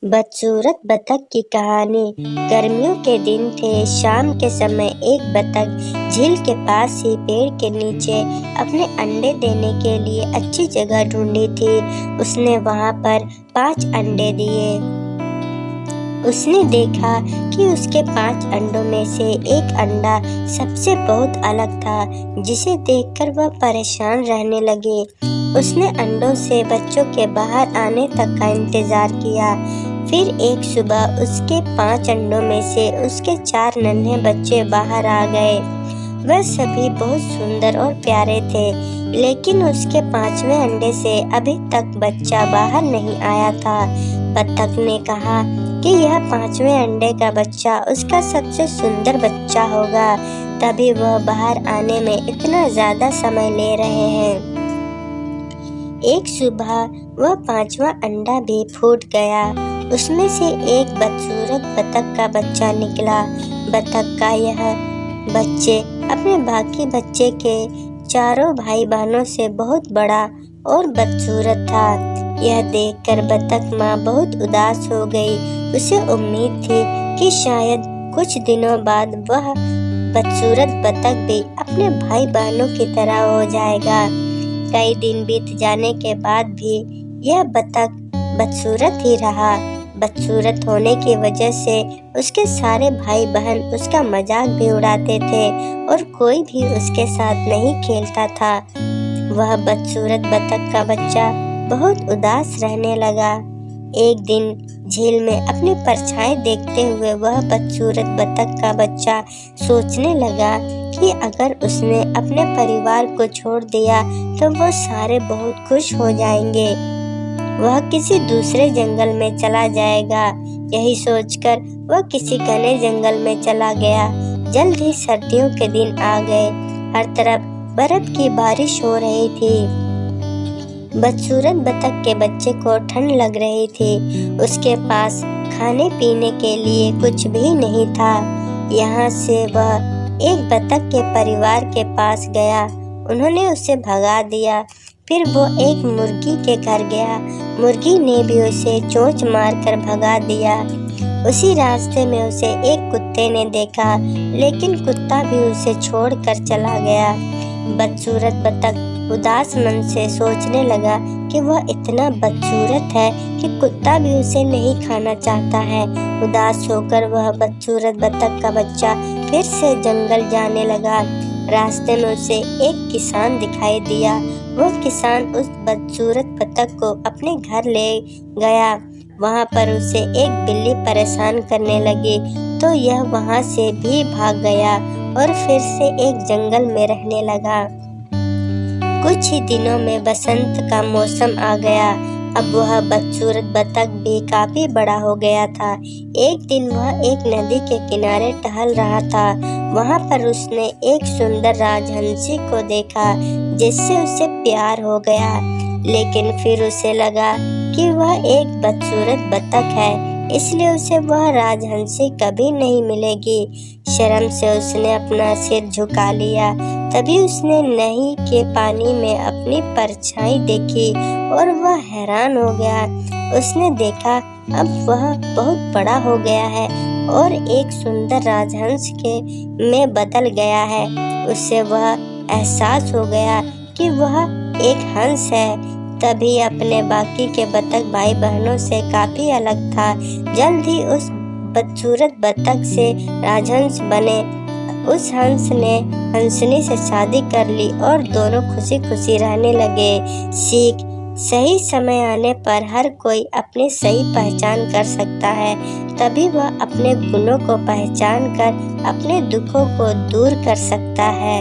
बदसूरत बतख की कहानी। गर्मियों के दिन थे। शाम के समय एक बतख झील के पास ही पेड़ के नीचे अपने अंडे देने के लिए अच्छी जगह ढूंढी थी। उसने वहां पर 5 अंडे दिए। उसने देखा कि उसके 5 अंडों में से एक अंडा सबसे बहुत अलग था, जिसे देखकर वह परेशान रहने लगे। उसने अंडों से बच्चों के बाहर आने तक का इंतजार किया। फिर एक सुबह उसके 5 अंडों में से उसके 4 नन्हे बच्चे बाहर आ गए। वह सभी बहुत सुंदर और प्यारे थे, लेकिन उसके 5वें अंडे से अभी तक बच्चा बाहर नहीं आया था। बतख ने कहा कि यह 5वें अंडे का बच्चा उसका सबसे सुंदर बच्चा होगा, तभी वह बाहर आने में इतना ज्यादा समय ले रहे हैं। एक सुबह वह 5वां अंडा भी फूट गया। उसमें से एक बदसूरत बतख का बच्चा निकला। बतख का यह बच्चे अपने बाकी बच्चे के चारों भाई बहनों से बहुत बड़ा और बदसूरत था। यह देखकर बतख माँ बहुत उदास हो गई। उसे उम्मीद थी कि शायद कुछ दिनों बाद वह बदसूरत बतख भी अपने भाई बहनों की तरह हो जाएगा। कई दिन बीत जाने के बाद भी यह बतख बदसूरत ही रहा। बदसूरत होने की वजह से उसके सारे भाई बहन उसका मजाक भी उड़ाते थे और कोई भी उसके साथ नहीं खेलता था। वह बदसूरत बतख का बच्चा बहुत उदास रहने लगा। एक दिन झील में अपनी परछाई देखते हुए वह बदसूरत बतख का बच्चा सोचने लगा कि अगर उसने अपने परिवार को छोड़ दिया तो वो सारे बहुत खुश हो जाएंगे। वह किसी दूसरे जंगल में चला जाएगा। यही सोचकर वह किसी घने जंगल में चला गया। जल्द ही सर्दियों के दिन आ गए। हर तरफ बर्फ की बारिश हो रही थी। बदसूरत बतख के बच्चे को ठंड लग रही थी। उसके पास खाने पीने के लिए कुछ भी नहीं था। यहाँ से वह एक बतख के परिवार के पास गया। उन्होंने उसे भगा दिया। फिर वो एक मुर्गी के घर गया। मुर्गी ने भी उसे चोंच मारकर भगा दिया। उसी रास्ते में उसे एक कुत्ते ने देखा, लेकिन कुत्ता भी उसे छोड़कर चला गया। बदसूरत बतख उदास मन से सोचने लगा कि वह इतना बदसूरत है कि कुत्ता भी उसे नहीं खाना चाहता है। उदास होकर वह बदसूरत बतख का बच्चा फिर से जंगल जाने लगा। रास्ते में उसे एक किसान दिखाई दिया। वह किसान उस बदसूरत बतख को अपने घर ले गया। वहाँ पर उसे एक बिल्ली परेशान करने लगी, तो यह वहाँ से भी भाग गया और फिर से एक जंगल में रहने लगा। कुछ ही दिनों में बसंत का मौसम आ गया। अब वह बदसूरत बतख भी काफी बड़ा हो गया था। एक दिन वह एक नदी के किनारे टहल रहा था। वहाँ पर उसने एक सुंदर राजहंसी को देखा, जिससे उसे प्यार हो गया। लेकिन फिर उसे लगा कि वह एक बदसूरत बतख है, इसलिए उसे वह राजहंसी कभी नहीं मिलेगी। शर्म से उसने अपना सिर झुका लिया। तभी उसने नदी के पानी में अपनी परछाई देखी और वह हैरान हो गया। उसने देखा अब वह बहुत बड़ा हो गया है और एक सुंदर राजहंस के में बदल गया है। उससे वह एहसास हो गया कि वह एक हंस है। तभी अपने बाकी के बतख भाई बहनों से काफी अलग था। जल्द ही उस बदसूरत बतख से राजहंस बने। उस हंस ने हंसनी से शादी कर ली और दोनों खुशी खुशी रहने लगे। सीख: सही समय आने पर हर कोई अपनी सही पहचान कर सकता है, तभी वह अपने गुणों को पहचान कर अपने दुखों को दूर कर सकता है।